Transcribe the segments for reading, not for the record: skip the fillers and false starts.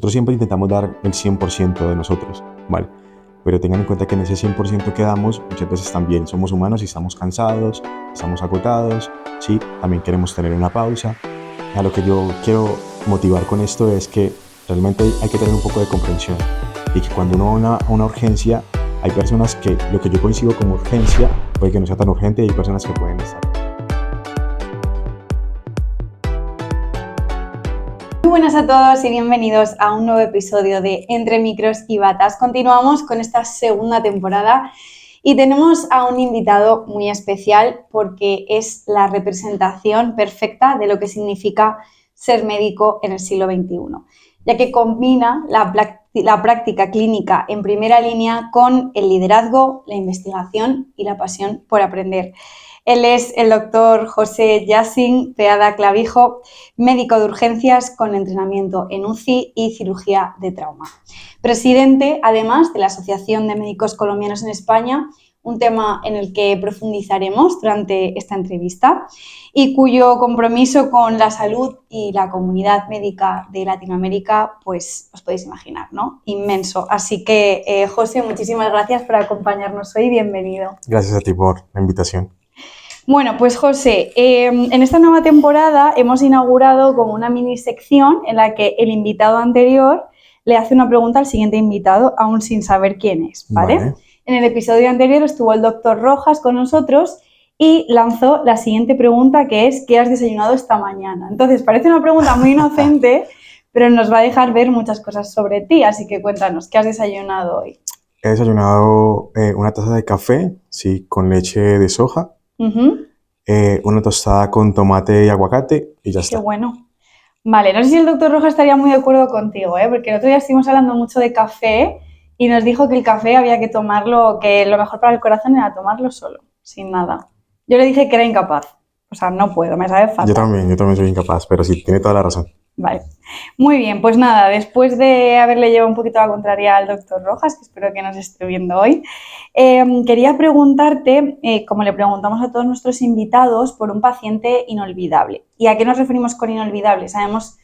nosotros siempre intentamos dar el 100% de nosotros, ¿vale? Pero tengan en cuenta que en ese 100% que damos, muchas veces también somos humanos y estamos cansados, estamos agotados, ¿sí? También queremos tener una pausa. A lo que yo quiero motivar con esto es que realmente hay que tener un poco de comprensión y que cuando uno va a una urgencia, hay personas que lo que yo coincido como urgencia puede que no sea tan urgente y hay personas que pueden estar. Muy buenas a todos y bienvenidos a un nuevo episodio de Entre Micros y Batas. Continuamos con esta segunda temporada y tenemos a un invitado muy especial porque es la representación perfecta de lo que significa ser médico en el siglo XXI, ya que combina la práctica clínica en primera línea con el liderazgo, la investigación y la pasión por aprender. Él es el doctor José Yassin Peada Clavijo, médico de urgencias con entrenamiento en UCI y cirugía de trauma. Presidente, además, de la Asociación de Médicos Colombianos en España, un tema en el que profundizaremos durante esta entrevista y cuyo compromiso con la salud y la comunidad médica de Latinoamérica, pues os podéis imaginar, ¿no? Inmenso. Así que, José, muchísimas gracias por acompañarnos hoy. Bienvenido. Gracias a ti por la invitación. Bueno, pues José, en esta nueva temporada hemos inaugurado como una mini sección en la que el invitado anterior le hace una pregunta al siguiente invitado, aún sin saber quién es, ¿vale? En el episodio anterior estuvo el doctor Rojas con nosotros y lanzó la siguiente pregunta, que es ¿qué has desayunado esta mañana? Entonces, parece una pregunta muy inocente, pero nos va a dejar ver muchas cosas sobre ti, así que cuéntanos, ¿qué has desayunado hoy? He desayunado una taza de café, sí, con leche de soja. Una tostada con tomate y aguacate y ya está. Qué bueno. Vale, no sé si el doctor Rojas estaría muy de acuerdo contigo, porque el otro día estuvimos hablando mucho de café y nos dijo que el café había que tomarlo, que lo mejor para el corazón era tomarlo solo, sin nada. Yo le dije que era incapaz, o sea, no puedo, me sabe fatal. Yo también soy incapaz, pero sí, tiene toda la razón. Vale, muy bien, pues nada, después de haberle llevado un poquito a la contraria al doctor Rojas, que espero que nos esté viendo hoy, quería preguntarte, como le preguntamos a todos nuestros invitados, por un paciente inolvidable. ¿Y a qué nos referimos con inolvidable? Sabemos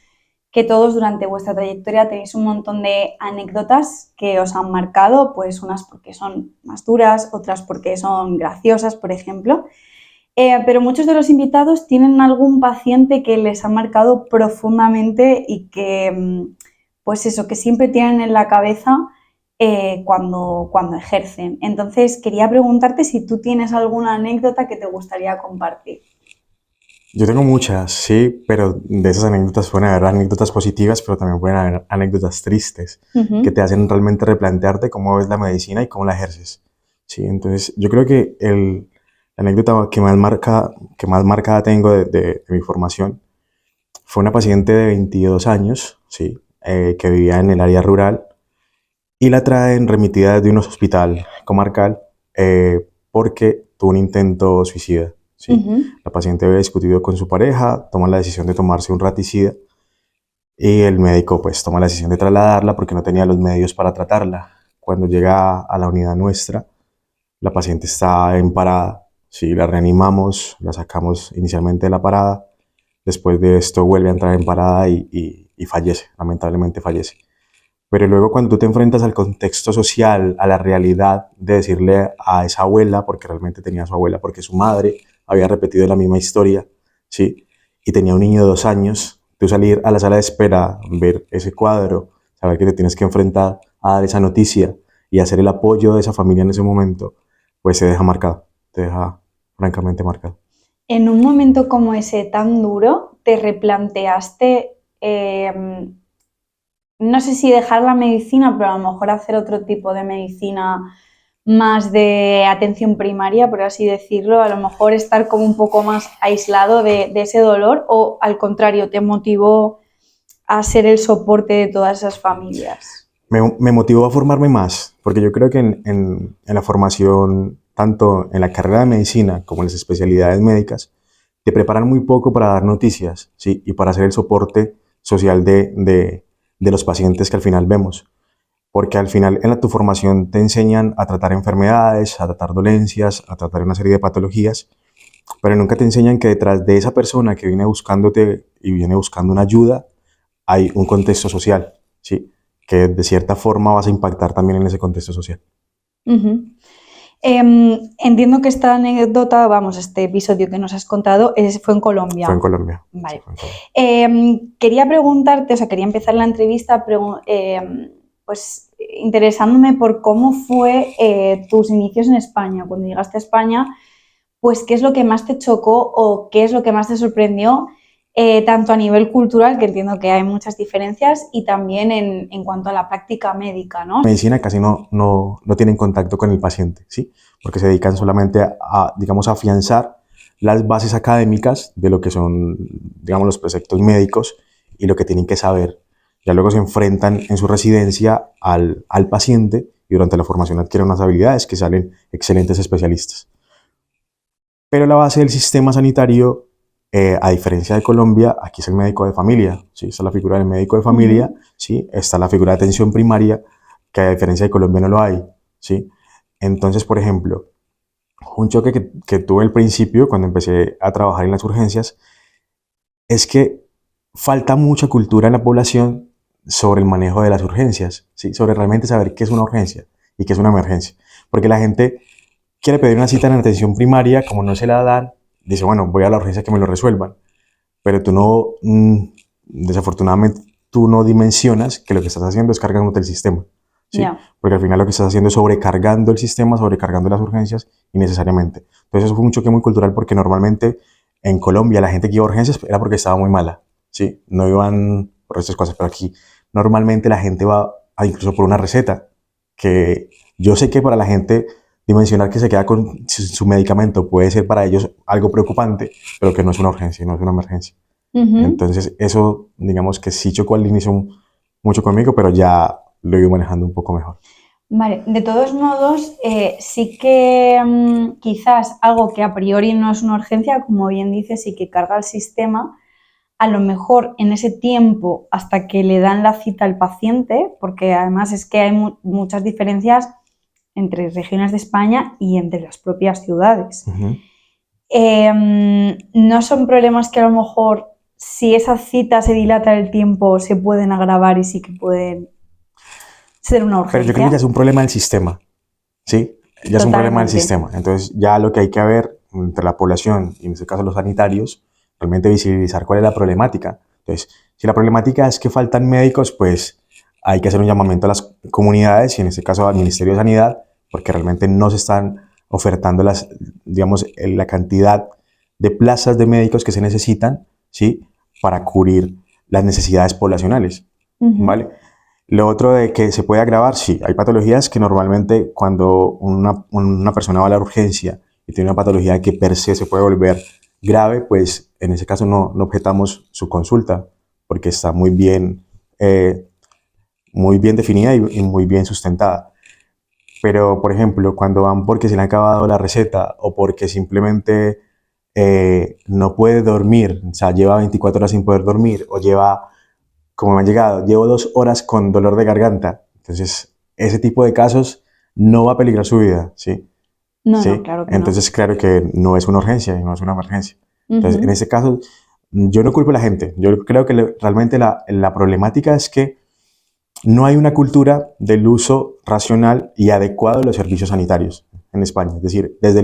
que todos durante vuestra trayectoria tenéis un montón de anécdotas que os han marcado, pues unas porque son más duras, otras porque son graciosas, por ejemplo. Pero muchos de los invitados tienen algún paciente que les ha marcado profundamente y que, pues eso, que siempre tienen en la cabeza cuando ejercen. Entonces, quería preguntarte si tú tienes alguna anécdota que te gustaría compartir. Yo tengo muchas, sí, pero de esas anécdotas pueden haber anécdotas positivas, pero también pueden haber anécdotas tristes que te hacen realmente replantearte cómo ves la medicina y cómo la ejerces. Sí, entonces yo creo que la anécdota que más marcada tengo de mi formación fue una paciente de 22 años, sí, que vivía en el área rural y la traen remitida desde un hospital comarcal porque tuvo un intento suicida. Sí. La paciente había discutido con su pareja, toma la decisión de tomarse un raticida y el médico pues toma la decisión de trasladarla porque no tenía los medios para tratarla. Cuando llega a la unidad nuestra, la paciente está en parada. Sí, la reanimamos, la sacamos inicialmente de la parada. Después de esto vuelve a entrar en parada y fallece, lamentablemente fallece. Pero luego cuando tú te enfrentas al contexto social, a la realidad de decirle a esa abuela, porque realmente tenía a su abuela, porque su madre había repetido la misma historia, ¿sí? Y tenía un niño de 2 años, tú salir a la sala de espera, ver ese cuadro, saber que te tienes que enfrentar a dar esa noticia y hacer el apoyo de esa familia en ese momento, pues te deja marcado, te deja francamente marcado. En un momento como ese tan duro, ¿te replanteaste, no sé si dejar la medicina, pero a lo mejor hacer otro tipo de medicina más de atención primaria, por así decirlo, a lo mejor estar como un poco más aislado de ese dolor, o al contrario, te motivó a ser el soporte de todas esas familias? Me motivó a formarme más, porque yo creo que en la formación, tanto en la carrera de medicina como en las especialidades médicas, te preparan muy poco para dar noticias, ¿sí? Y para hacer el soporte social de los pacientes que al final vemos. Porque al final en tu formación te enseñan a tratar enfermedades, a tratar dolencias, a tratar una serie de patologías, pero nunca te enseñan que detrás de esa persona que viene buscándote y viene buscando una ayuda, hay un contexto social, ¿sí? Que de cierta forma vas a impactar también en ese contexto social. Entiendo que esta anécdota, este episodio que nos has contado, fue en Colombia. Fue en Colombia. Vale. Sí, fue en Colombia. Quería preguntarte, quería empezar la entrevista pues interesándome por cómo fue tus inicios en España. Cuando llegaste a España, pues qué es lo que más te chocó o qué es lo que más te sorprendió, tanto a nivel cultural, que entiendo que hay muchas diferencias, y también en cuanto a la práctica médica, ¿no? Medicina casi no tienen contacto con el paciente, ¿sí? Porque se dedican solamente digamos, a afianzar las bases académicas de lo que son, digamos, los preceptos médicos y lo que tienen que saber. Ya luego se enfrentan en su residencia al paciente y durante la formación adquieren unas habilidades que salen excelentes especialistas. Pero la base del sistema sanitario, a diferencia de Colombia, aquí es el médico de familia, ¿sí? Está la figura del médico de familia, ¿sí? Está la figura de atención primaria, que a diferencia de Colombia no lo hay, ¿sí? Entonces, por ejemplo, un choque que tuve al principio, cuando empecé a trabajar en las urgencias, es que falta mucha cultura en la población sobre el manejo de las urgencias, ¿sí? Sobre realmente saber qué es una urgencia y qué es una emergencia. Porque la gente quiere pedir una cita en la atención primaria, como no se la dan, dice, bueno, voy a la urgencia que me lo resuelvan. Pero tú no, desafortunadamente, tú no dimensionas que lo que estás haciendo es cargándote el sistema, ¿sí? Yeah. Porque al final lo que estás haciendo es sobrecargando el sistema, sobrecargando las urgencias innecesariamente. Entonces eso fue un choque muy cultural porque normalmente en Colombia la gente que iba a urgencias era porque estaba muy mala, ¿sí? No iban por estas cosas, pero aquí normalmente la gente va incluso por una receta, que yo sé que para la gente dimensionar que se queda con su medicamento puede ser para ellos algo preocupante, pero que no es una urgencia, no es una emergencia. Entonces eso, digamos que sí chocó al inicio mucho conmigo, pero ya lo iba manejando un poco mejor. Vale, de todos modos, sí que quizás algo que a priori no es una urgencia, como bien dices, y que carga el sistema, a lo mejor en ese tiempo hasta que le dan la cita al paciente, porque además es que hay muchas diferencias entre regiones de España y entre las propias ciudades. No son problemas que a lo mejor, si esa cita se dilata en el tiempo, se pueden agravar y sí que pueden ser una urgencia. Pero yo creo que ya es un problema del sistema, ¿sí? Ya es un problema del sistema. Entonces ya lo que hay que ver entre la población, y en este caso los sanitarios, realmente visibilizar cuál es la problemática. Entonces, si la problemática es que faltan médicos, pues hay que hacer un llamamiento a las comunidades y en este caso al Ministerio de Sanidad, porque realmente no se están ofertando digamos, la cantidad de plazas de médicos que se necesitan, ¿sí? Para cubrir las necesidades poblacionales, ¿vale? Lo otro de que se puede agravar, sí, hay patologías que normalmente cuando una persona va a la urgencia y tiene una patología que per se se puede volver grave, pues en ese caso no objetamos su consulta porque está muy bien definida y muy bien sustentada. Pero, por ejemplo, cuando van porque se le ha acabado la receta o porque simplemente no puede dormir, o sea, lleva 24 horas sin poder dormir o como me han llegado, llevo 2 horas con dolor de garganta. Entonces, ese tipo de casos no va a peligrar su vida, ¿sí? No, ¿Sí? no, claro que Entonces, claro que no es una urgencia y no es una emergencia. Entonces, en ese caso, yo no culpo a la gente. Yo creo que realmente la problemática es que no hay una cultura del uso racional y adecuado de los servicios sanitarios en España. Es decir, desde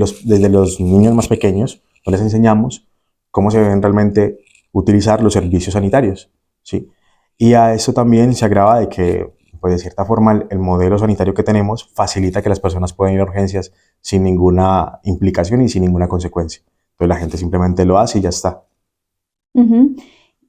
los niños más pequeños no les enseñamos cómo se deben realmente utilizar los servicios sanitarios, ¿sí? Y a eso también se agrava de que, pues de cierta forma, el modelo sanitario que tenemos facilita que las personas puedan ir a urgencias sin ninguna implicación y sin ninguna consecuencia. Entonces la gente simplemente lo hace y ya está.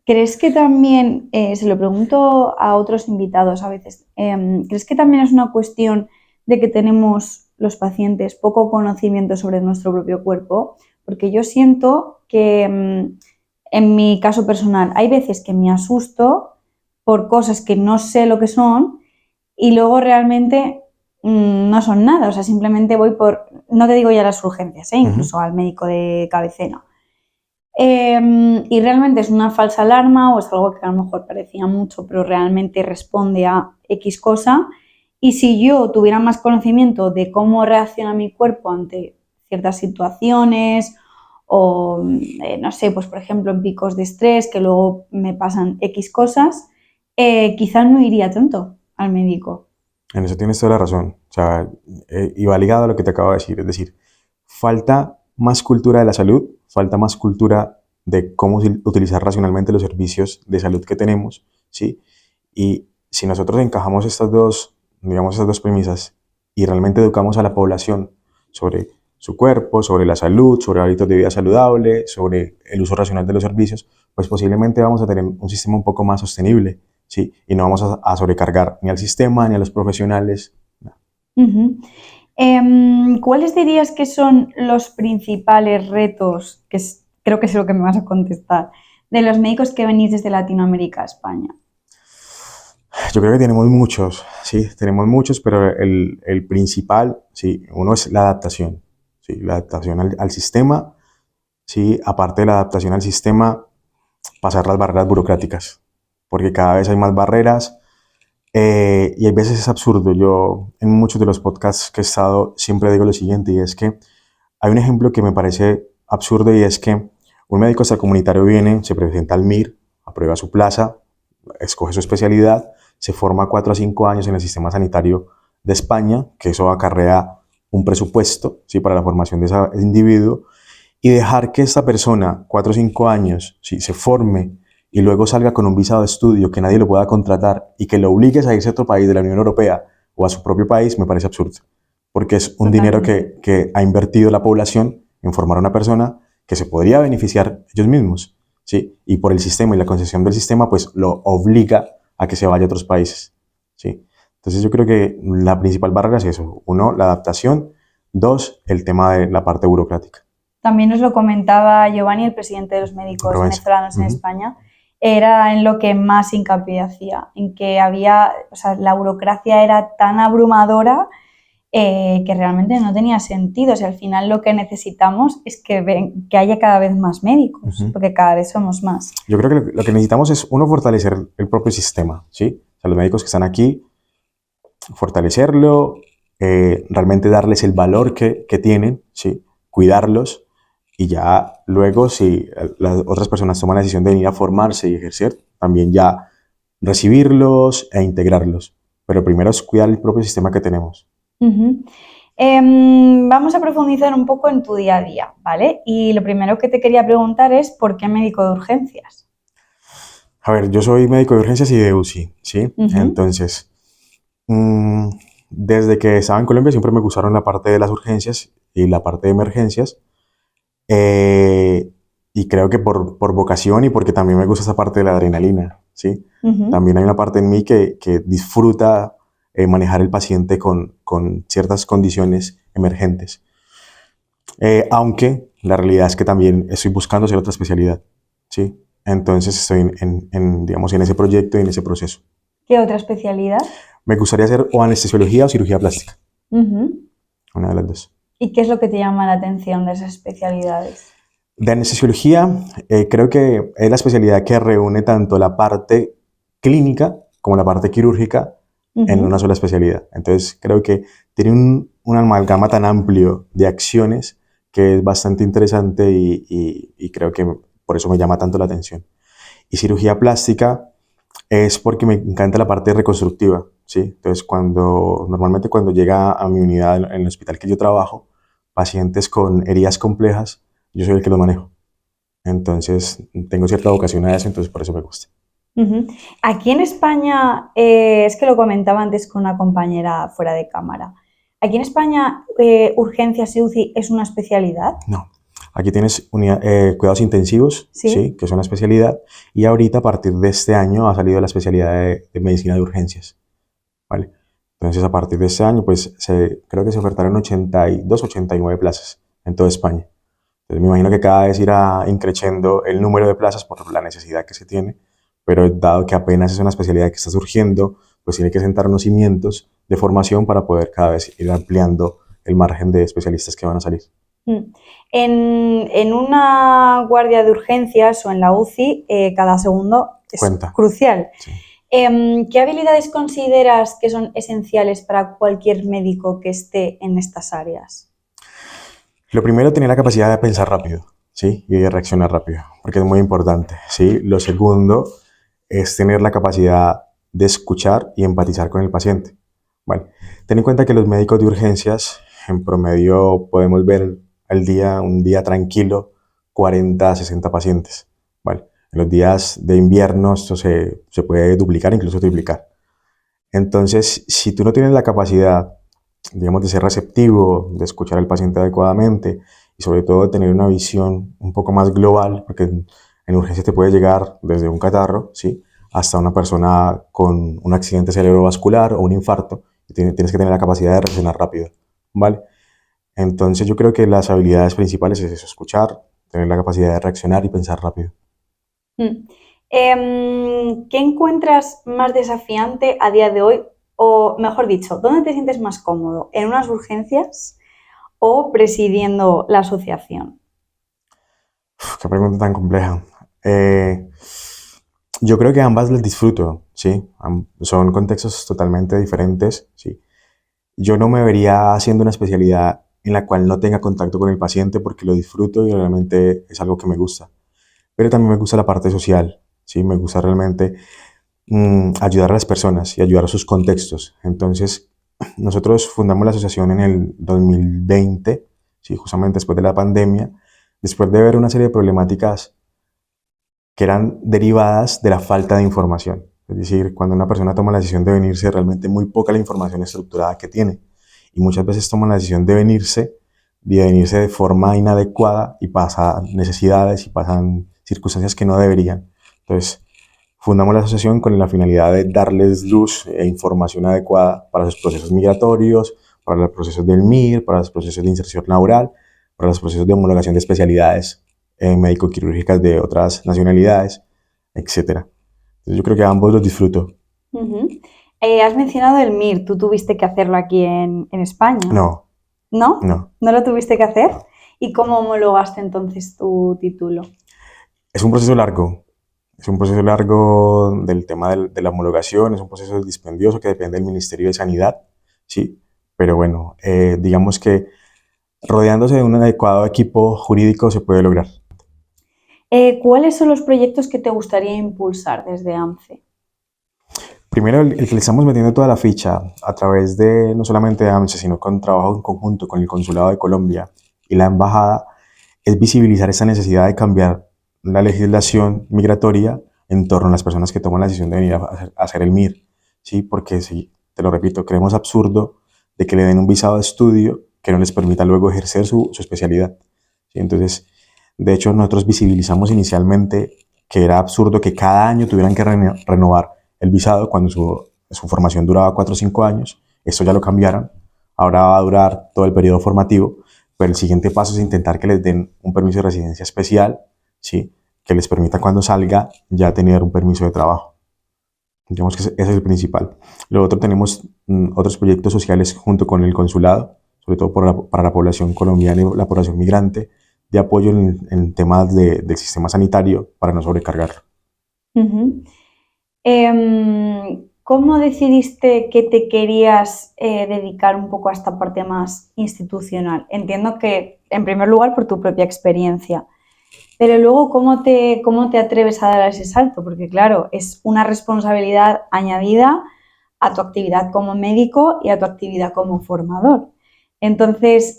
¿Crees que también, se lo pregunto a otros invitados a veces, ¿crees que también es una cuestión de que tenemos los pacientes poco conocimiento sobre nuestro propio cuerpo? Porque yo siento que, en mi caso personal, hay veces que me asusto por cosas que no sé lo que son y luego realmente no son nada, o sea, simplemente voy no te digo ya las urgencias, incluso al médico de cabecera. Y realmente es una falsa alarma o es algo que a lo mejor parecía mucho, pero realmente responde a X cosa. Y si yo tuviera más conocimiento de cómo reacciona mi cuerpo ante ciertas situaciones o, no sé, pues por ejemplo en picos de estrés que luego me pasan X cosas, quizás no iría tanto al médico. En eso tienes toda la razón. O sea, y va ligado a lo que te acabo de decir. Es decir, falta más cultura de la salud, falta más cultura de cómo utilizar racionalmente los servicios de salud que tenemos, ¿sí? Y si nosotros encajamos estas dos, digamos, estas dos premisas y realmente educamos a la población sobre su cuerpo, sobre la salud, sobre hábitos de vida saludable, sobre el uso racional de los servicios, pues posiblemente vamos a tener un sistema un poco más sostenible, ¿sí? Y no vamos a sobrecargar ni al sistema ni a los profesionales. No. Uh-huh. ¿Cuáles dirías que son los principales retos, creo que es lo que me vas a contestar, de los médicos que venís desde Latinoamérica a España? Yo creo que tenemos muchos, sí, tenemos muchos, pero el principal, sí, uno es la adaptación, sí, la adaptación al sistema, sí, aparte de la adaptación al sistema, pasar las barreras burocráticas, porque cada vez hay más barreras y hay veces es absurdo. Yo en muchos de los podcasts que he estado siempre digo lo siguiente y es que hay un ejemplo que me parece absurdo y es que un médico extracomunitario viene, se presenta al MIR, aprueba su plaza, escoge su especialidad, se forma 4 a 5 años en el sistema sanitario de España, que eso acarrea un presupuesto, ¿sí?, para la formación de ese individuo, y dejar que esta persona, 4 o 5 años, ¿sí?, se forme y luego salga con un visado de estudio que nadie lo pueda contratar y que lo obligues a irse a otro país de la Unión Europea o a su propio país, me parece absurdo. Porque es un dinero que ha invertido la población en formar a una persona que se podría beneficiar ellos mismos, ¿sí? Y por el sistema y la concesión del sistema, pues lo obliga a que se vaya a otros países, ¿sí? Entonces yo creo que la principal barrera es eso. Uno, la adaptación. Dos, el tema de la parte burocrática. También nos lo comentaba Giovanni, el presidente de los médicos venezolanos en España, era en lo que más hincapié hacía, en que había, o sea, la burocracia era tan abrumadora que realmente no tenía sentido. O sea, al final lo que necesitamos es que haya cada vez más médicos, porque cada vez somos más. Yo creo que lo que necesitamos es, uno, fortalecer el propio sistema, ¿sí? O sea, los médicos que están aquí, fortalecerlo, realmente darles el valor que tienen, ¿sí? Cuidarlos. Y ya luego, si las otras personas toman la decisión de venir a formarse y ejercer, también ya recibirlos e integrarlos. Pero primero es cuidar el propio sistema que tenemos. Vamos a profundizar un poco en tu día a día, ¿vale? Y lo primero que te quería preguntar es ¿por qué médico de urgencias? A ver, yo soy médico de urgencias y de UCI, ¿sí? Entonces, desde que estaba en Colombia siempre me gustaron la parte de las urgencias y la parte de emergencias. Y creo que por vocación y porque también me gusta esa parte de la adrenalina, ¿sí? También hay una parte en mí que disfruta manejar el paciente con ciertas condiciones emergentes. Aunque la realidad es que también estoy buscando hacer otra especialidad, ¿sí? Entonces estoy digamos, en ese proyecto y en ese proceso. ¿Qué otra especialidad? Me gustaría hacer o anestesiología o cirugía plástica. Una de las dos. ¿Y qué es lo que te llama la atención de esas especialidades? De anestesiología, creo que es la especialidad que reúne tanto la parte clínica como la parte quirúrgica en una sola especialidad. Entonces, creo que tiene un amalgama tan amplio de acciones que es bastante interesante y creo que por eso me llama tanto la atención. Y cirugía plástica es porque me encanta la parte reconstructiva, ¿sí? Entonces, normalmente cuando llega a mi unidad en el hospital que yo trabajo, pacientes con heridas complejas, yo soy el que los manejo. Entonces, tengo cierta vocación a eso, entonces por eso me gusta. Aquí en España, es que lo comentaba antes con una compañera fuera de cámara, ¿aquí en España urgencias y UCI es una especialidad? No. Aquí tienes cuidados intensivos, ¿sí? Que es una especialidad, y ahorita a partir de este año ha salido la especialidad de medicina de urgencias, ¿vale? Entonces a partir de este año, pues creo que se ofertaron 82, 89 plazas en toda España. Entonces me imagino que cada vez irá increciendo el número de plazas por la necesidad que se tiene, pero dado que apenas es una especialidad que está surgiendo, pues tiene que sentar unos cimientos de formación para poder cada vez ir ampliando el margen de especialistas que van a salir. En una guardia de urgencias o en la UCI, cada segundo es crucial. Sí. ¿Qué habilidades consideras que son esenciales para cualquier médico que esté en estas áreas? Lo primero, tener la capacidad de pensar rápido, ¿sí? Y de reaccionar rápido, porque es muy importante, ¿sí? Lo segundo, es tener la capacidad de escuchar y empatizar con el paciente. Vale. Ten en cuenta que los médicos de urgencias, en promedio, podemos ver al día, un día tranquilo, 40 a 60 pacientes. Vale. En los días de invierno esto se puede duplicar, incluso triplicar. Entonces, si tú no tienes la capacidad, digamos, de ser receptivo, de escuchar al paciente adecuadamente y sobre todo de tener una visión un poco más global, porque en urgencias te puede llegar desde un catarro, ¿sí?, hasta una persona con un accidente cerebrovascular o un infarto, y tienes que tener la capacidad de reaccionar rápido, ¿vale? Entonces yo creo que las habilidades principales es eso, escuchar, tener la capacidad de reaccionar y pensar rápido. Mm. ¿Qué encuentras más desafiante a día de hoy? O mejor dicho, ¿dónde te sientes más cómodo? ¿En unas urgencias o presidiendo la asociación? Uf, qué pregunta tan compleja. Eh, yo creo que ambas las disfruto, ¿sí? Son contextos totalmente diferentes, ¿sí? Yo no me vería haciendo una especialidad en la cual no tenga contacto con el paciente porque lo disfruto y realmente es algo que me gusta. Pero también me gusta la parte social, ¿sí? Me gusta realmente ayudar a las personas y ayudar a sus contextos. Entonces, nosotros fundamos la asociación en el 2020, ¿sí?, justamente después de la pandemia, después de ver una serie de problemáticas que eran derivadas de la falta de información. Es decir, cuando una persona toma la decisión de venirse, realmente muy poca la información estructurada que tiene. Y muchas veces toman la decisión de venirse de forma inadecuada y pasan necesidades y pasan circunstancias que no deberían. Entonces, fundamos la asociación con la finalidad de darles luz e información adecuada para sus procesos migratorios, para los procesos del MIR, para los procesos de inserción laboral, para los procesos de homologación de especialidades médico-quirúrgicas de otras nacionalidades, etcétera. Entonces yo creo que ambos los disfruto. Ujú. Has mencionado el MIR, tú tuviste que hacerlo aquí en España, No, ¿no? no. ¿No lo tuviste que hacer? ¿Y cómo homologaste entonces tu título? Es un proceso largo. Es un proceso largo del tema de la homologación, es un proceso dispendioso que depende del Ministerio de Sanidad, ¿sí? Pero bueno, digamos que rodeándose de un adecuado equipo jurídico se puede lograr. ¿Cuáles son los proyectos que te gustaría impulsar desde AMCE? Primero, el que le estamos metiendo toda la ficha a través de no solamente de AMSE, sino con trabajo en conjunto con el Consulado de Colombia y la Embajada, es visibilizar esa necesidad de cambiar la legislación migratoria en torno a las personas que toman la decisión de venir a hacer el MIR. ¿Sí? Porque, sí, te lo repito, creemos absurdo de que le den un visado de estudio que no les permita luego ejercer su especialidad. ¿Sí? Entonces, de hecho, nosotros visibilizamos inicialmente que era absurdo que cada año tuvieran que renovar el visado cuando su formación duraba 4 o 5 años. Esto ya lo cambiaron. Ahora va a durar todo el periodo formativo, pero el siguiente paso es intentar que les den un permiso de residencia especial, ¿sí?, que les permita cuando salga ya tener un permiso de trabajo. Digamos que ese es el principal. Luego otro, tenemos otros proyectos sociales junto con el consulado, sobre todo para la población colombiana y la población migrante, de apoyo en temas del sistema sanitario para no sobrecargarlo. Uh-huh. ¿Cómo decidiste que te querías dedicar un poco a esta parte más institucional? Entiendo que, en primer lugar, por tu propia experiencia, pero luego, ¿cómo te atreves a dar ese salto? Porque, claro, es una responsabilidad añadida a tu actividad como médico y a tu actividad como formador. Entonces,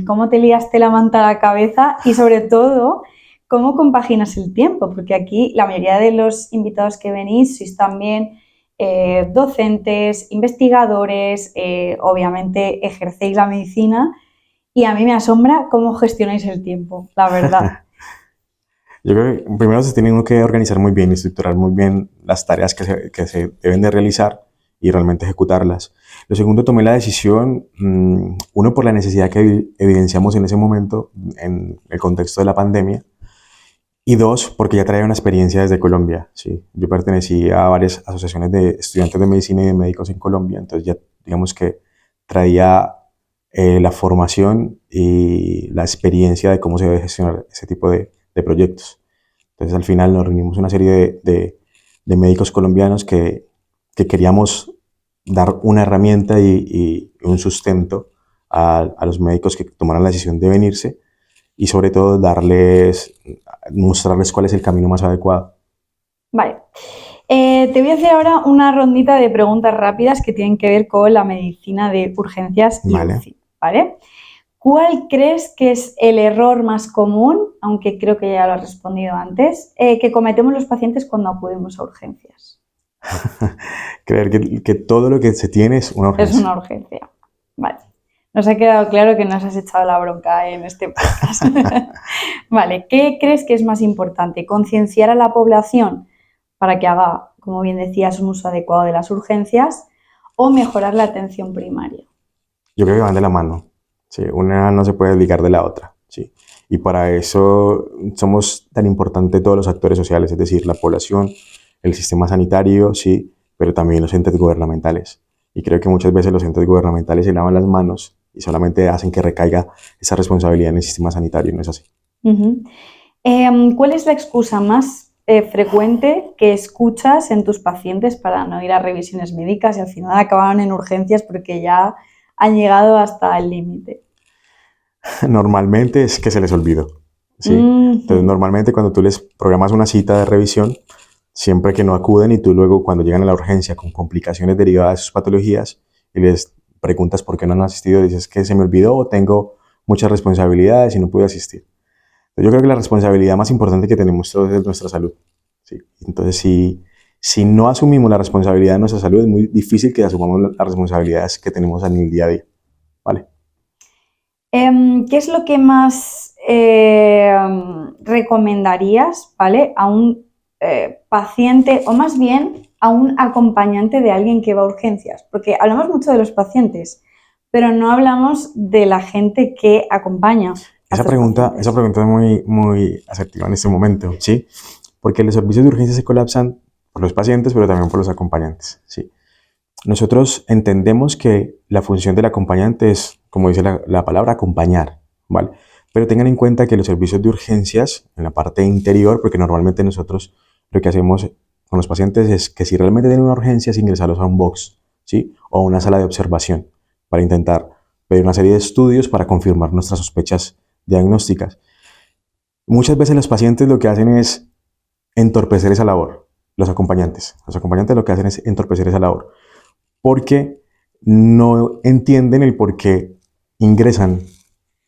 ¿cómo te liaste la manta a la cabeza? Y sobre todo, ¿cómo compaginas el tiempo? Porque aquí la mayoría de los invitados que venís sois también docentes, investigadores, obviamente ejercéis la medicina y a mí me asombra cómo gestionáis el tiempo, la verdad. Yo creo que primero se tiene uno que organizar muy bien, estructurar muy bien las tareas que se deben de realizar y realmente ejecutarlas. Lo segundo, tomé la decisión, uno, por la necesidad que evidenciamos en ese momento, en el contexto de la pandemia, y dos, porque ya traía una experiencia desde Colombia. ¿Sí? Yo pertenecí a varias asociaciones de estudiantes de medicina y de médicos en Colombia, entonces ya digamos que traía la formación y la experiencia de cómo se debe gestionar ese tipo de proyectos. Entonces al final nos reunimos una serie de médicos colombianos que queríamos dar una herramienta y un sustento a los médicos que tomaran la decisión de venirse y sobre todo mostrarles cuál es el camino más adecuado. Vale. Te voy a hacer ahora una rondita de preguntas rápidas que tienen que ver con la medicina de urgencias y Vale. UCI, ¿vale? ¿Cuál crees que es el error más común, aunque creo que ya lo has respondido antes, que cometemos los pacientes cuando acudimos a urgencias? Creer que todo lo que se tiene es una Es urgencia. una urgencia. Vale. Nos ha quedado claro que nos has echado la bronca en este podcast. Vale. ¿Qué crees que es más importante? ¿Concienciar a la población para que haga, como bien decías, un uso adecuado de las urgencias o mejorar la atención primaria? Yo creo que van de la mano. Sí, una no se puede desligar de la otra. Sí. Y para eso somos tan importantes todos los actores sociales, es decir, la población, el sistema sanitario, sí, pero también los entes gubernamentales. Y creo que muchas veces los entes gubernamentales se lavan las manos y solamente hacen que recaiga esa responsabilidad en el sistema sanitario, ¿no es así? Uh-huh. ¿Cuál es la excusa más frecuente que escuchas en tus pacientes para no ir a revisiones médicas y al final acabaron en urgencias porque ya han llegado hasta el límite? Normalmente es que se les olvidó, ¿sí? Entonces, Uh-huh. normalmente cuando tú les programas una cita de revisión, siempre que no acuden y tú luego cuando llegan a la urgencia con complicaciones derivadas de sus patologías y les preguntas por qué no han asistido, dices que se me olvidó o tengo muchas responsabilidades y no pude asistir. Yo creo que la responsabilidad más importante que tenemos todos es nuestra salud, ¿sí? Entonces, si no asumimos la responsabilidad de nuestra salud, es muy difícil que asumamos las responsabilidades que tenemos en el día a día, ¿vale? ¿Qué es lo que más recomendarías, ¿vale? A un paciente o más bien a un acompañante de alguien que va a urgencias? Porque hablamos mucho de los pacientes, pero no hablamos de la gente que acompaña a estos pacientes. Esa pregunta es muy, muy asertiva en este momento, ¿sí? Porque los servicios de urgencia se colapsan por los pacientes, pero también por los acompañantes, ¿sí? Nosotros entendemos que la función del acompañante es, como dice la palabra, acompañar, ¿vale? Pero tengan en cuenta que los servicios de urgencias, en la parte interior, porque normalmente nosotros lo que hacemos con los pacientes es que si realmente tienen una urgencia es ingresarlos a un box, ¿sí? O a una sala de observación para intentar pedir una serie de estudios para confirmar nuestras sospechas diagnósticas. Muchas veces los pacientes lo que hacen es entorpecer esa labor, los acompañantes. Los acompañantes lo que hacen es entorpecer esa labor porque no entienden el por qué ingresan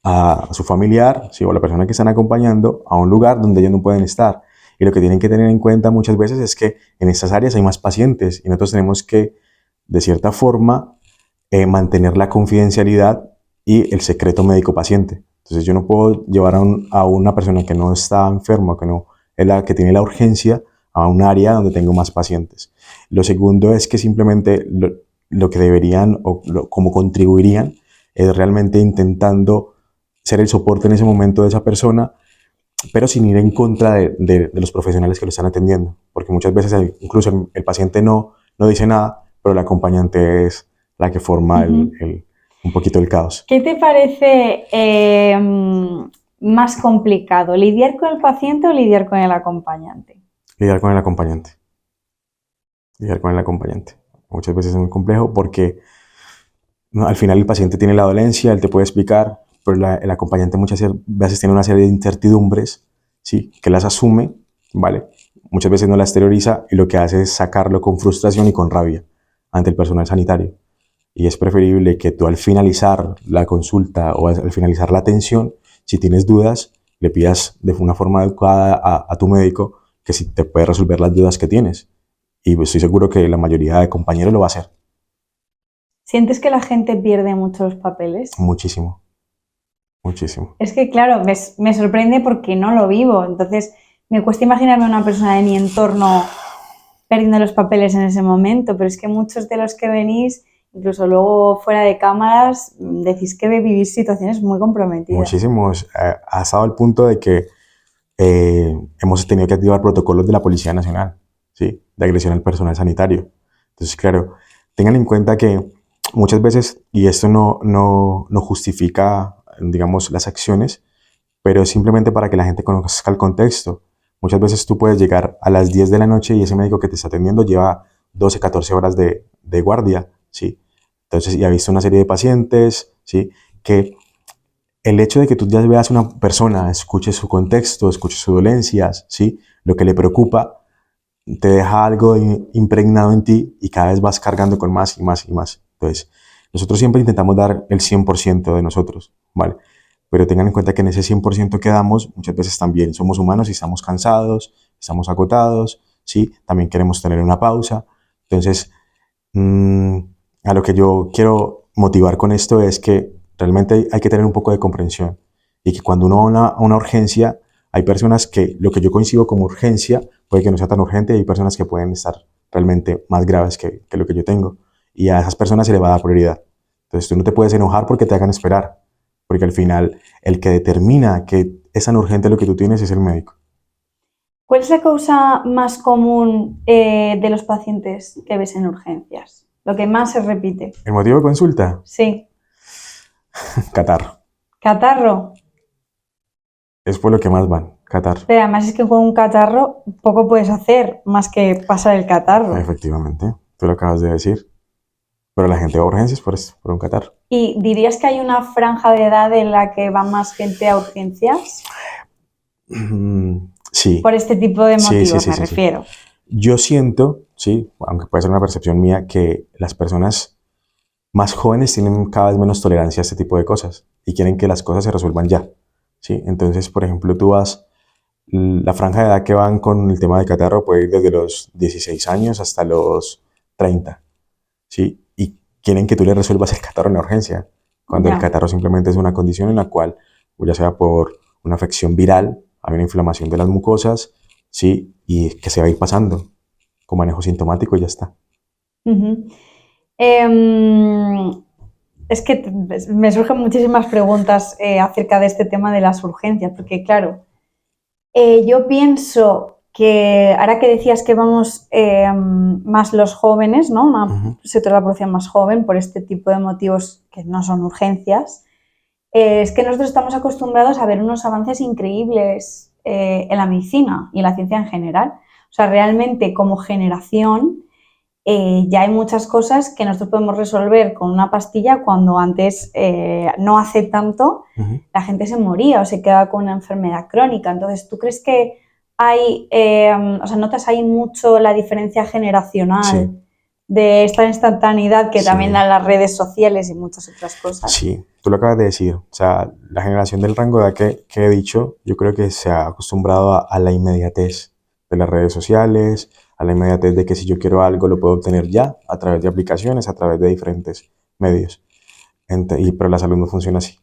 a su familiar, ¿sí? O a la persona que están acompañando a un lugar donde ellos no pueden estar. Y lo que tienen que tener en cuenta muchas veces es que en estas áreas hay más pacientes y nosotros tenemos que, de cierta forma, mantener la confidencialidad y el secreto médico-paciente. Entonces yo no puedo llevar a una persona que no está enferma, que no es la que tiene la urgencia, a un área donde tengo más pacientes. Lo segundo es que simplemente lo que deberían o cómo contribuirían es realmente intentando ser el soporte en ese momento de esa persona, pero sin ir en contra de los profesionales que lo están atendiendo, porque muchas veces incluso el paciente no dice nada, pero el acompañante es la que forma un poquito el caos. ¿Qué te parece más complicado, lidiar con el paciente o lidiar con el acompañante? Lidiar con el acompañante. Lidiar con el acompañante. Muchas veces es muy complejo porque al final el paciente tiene la dolencia, él te puede explicar, pero el acompañante muchas veces tiene una serie de incertidumbres, ¿sí? Que las asume, ¿vale? Muchas veces no las exterioriza y lo que hace es sacarlo con frustración y con rabia ante el personal sanitario. Y es preferible que tú al finalizar la consulta o al finalizar la atención, si tienes dudas, le pidas de una forma adecuada a tu médico que si te puede resolver las dudas que tienes. Y estoy seguro que la mayoría de compañeros lo va a hacer. ¿Sientes que la gente pierde mucho los papeles? Muchísimo, muchísimo. Es que, claro, me sorprende porque no lo vivo. Entonces, me cuesta imaginarme a una persona de mi entorno perdiendo los papeles en ese momento, pero es que muchos de los que venís, incluso luego fuera de cámaras, decís que vivís situaciones muy comprometidas. Muchísimos. Ha estado al punto de que hemos tenido que activar protocolos de la Policía Nacional, ¿sí? De agresión al personal sanitario. Entonces, claro, tengan en cuenta que muchas veces, y esto no justifica, digamos, las acciones, pero es simplemente para que la gente conozca el contexto. Muchas veces tú puedes llegar a las 10 de la noche y ese médico que te está atendiendo lleva 12, 14 horas de guardia, ¿sí? Entonces, y ha visto una serie de pacientes, ¿sí? Que el hecho de que tú ya veas una persona, escuches su contexto, escuches sus dolencias, ¿sí? Lo que le preocupa, te deja algo impregnado en ti y cada vez vas cargando con más y más y más. Entonces, nosotros siempre intentamos dar el 100% de nosotros, ¿vale? Pero tengan en cuenta que en ese 100% que damos, muchas veces también somos humanos y estamos cansados, estamos agotados, ¿sí? También queremos tener una pausa. Entonces, mm, a lo que yo quiero motivar con esto es que realmente hay que tener un poco de comprensión y que cuando uno va a una urgencia, hay personas que lo que yo coincido como urgencia puede que no sea tan urgente y hay personas que pueden estar realmente más graves que lo que yo tengo. Y a esas personas se le va a dar prioridad. Entonces tú no te puedes enojar porque te hagan esperar, porque al final el que determina que es tan urgente lo que tú tienes es el médico. ¿Cuál es la causa más común de los pacientes que ves en urgencias? Lo que más se repite. ¿El motivo de consulta? Sí. Catarro. Catarro. Es por lo que más van, catarro. Pero además es que con un catarro poco puedes hacer más que pasar el catarro. Efectivamente, tú lo acabas de decir. Pero la gente va a urgencias por eso, por un catarro. ¿Y dirías que hay una franja de edad en la que va más gente a urgencias? Sí. Por este tipo de Sí, sí, motivos sí, me sí, sí. refiero. Yo siento, sí, aunque puede ser una percepción mía, que las personas más jóvenes tienen cada vez menos tolerancia a este tipo de cosas y quieren que las cosas se resuelvan ya. ¿Sí? Entonces, por ejemplo, tú vas, la franja de edad que van con el tema de catarro puede ir desde los 16 años hasta los 30. ¿Sí? Y quieren que tú le resuelvas el catarro en la urgencia, cuando el Ya. catarro simplemente es una condición en la cual, ya sea por una afección viral, hay una inflamación de las mucosas, ¿sí? Y que se va a ir pasando con manejo sintomático y ya está. Ujú. Em, es que me surgen muchísimas preguntas acerca de este tema de las urgencias, porque claro, yo pienso que ahora que decías que vamos más los jóvenes, ¿no? Sector de la población más joven por este tipo de motivos que no son urgencias, es que nosotros estamos acostumbrados a ver unos avances increíbles en la medicina y en la ciencia en general. O sea, realmente como generación ya hay muchas cosas que nosotros podemos resolver con una pastilla cuando antes, no hace tanto, la gente se moría o se quedaba con una enfermedad crónica. Entonces, ¿tú crees que hay, o sea, notas ahí mucho la diferencia generacional Sí, de esta instantaneidad que también sí, dan las redes sociales y muchas otras cosas? sí, tú lo acabas de decir. O sea, la generación del rango de edad que he dicho, yo creo que se ha acostumbrado a la inmediatez de las redes sociales, a la inmediatez de que si yo quiero algo lo puedo obtener ya a través de aplicaciones, a través de diferentes medios. Pero la salud no funciona así.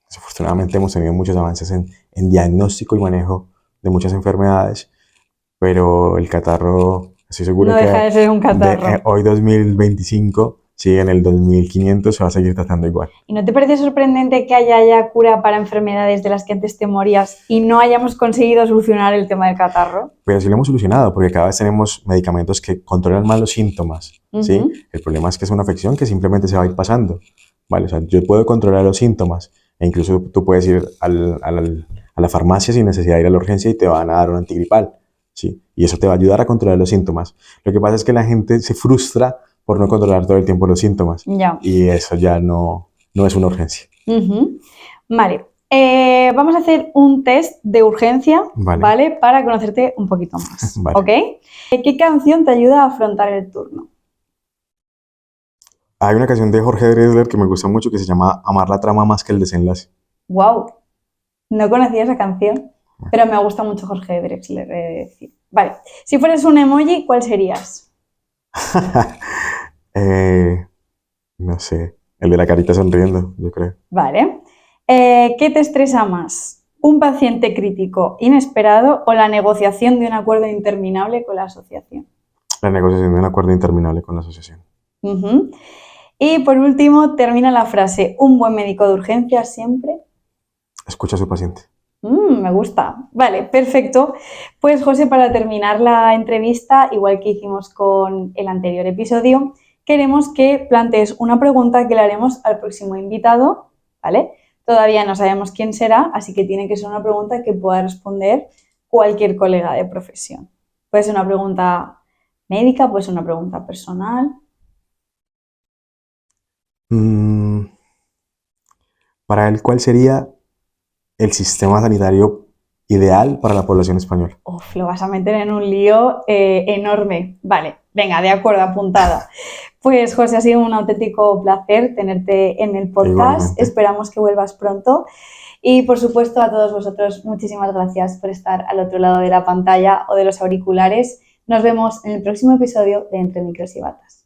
Desafortunadamente hemos tenido muchos avances en diagnóstico y manejo de muchas enfermedades, pero el catarro, estoy No seguro deja que de ser un catarro. hoy 2025, sí, en el 2500 se va a seguir tratando igual. ¿Y no te parece sorprendente que haya ya cura para enfermedades de las que antes te morías y no hayamos conseguido solucionar el tema del catarro? Pero sí lo hemos solucionado porque cada vez tenemos medicamentos que controlan más los síntomas, ¿sí? El problema es que es una afección que simplemente se va a ir pasando, ¿vale? O sea, yo puedo controlar los síntomas e incluso tú puedes ir a la farmacia sin necesidad de ir a la urgencia y te van a dar un antigripal, ¿sí? Y eso te va a ayudar a controlar los síntomas. Lo que pasa es que la gente se frustra por no controlar todo el tiempo los síntomas Ya. y eso ya no es una urgencia. Vale. Vamos a hacer un test de urgencia, Vale. ¿vale? Para conocerte un poquito más, Vale. ¿ok? ¿Qué canción te ayuda a afrontar el turno? Hay una canción de Jorge Drexler que me gusta mucho que se llama Amar la trama más que el desenlace. ¡Wow! No conocía esa canción, pero me gusta mucho Jorge Drexler, he de decir. Vale. Si fueras un emoji, ¿cuál serías? Eh, no sé, el de la carita sonriendo, yo creo. Vale. ¿Qué te estresa más? ¿Un paciente crítico inesperado o la negociación de un acuerdo interminable con la asociación? La negociación de un acuerdo interminable con la asociación. Ujú. Y por último, termina la frase, un buen médico de urgencia siempre. Escucha a su paciente. Me gusta. Vale, perfecto. Pues José, para terminar la entrevista, igual que hicimos con el anterior episodio, queremos que plantees una pregunta que le haremos al próximo invitado, ¿vale? Todavía no sabemos quién será, así que tiene que ser una pregunta que pueda responder cualquier colega de profesión. Puede ser una pregunta médica, puede ser una pregunta personal. Para él, ¿cuál sería el sistema sanitario ideal para la población española. Uf, lo vas a meter en un lío enorme. Vale, venga, de acuerdo, apuntada. Pues José, ha sido un auténtico placer tenerte en el podcast. Igualmente. Esperamos que vuelvas pronto. Y por supuesto a todos vosotros, muchísimas gracias por estar al otro lado de la pantalla o de los auriculares. Nos vemos en el próximo episodio de Entre Micros y Batas.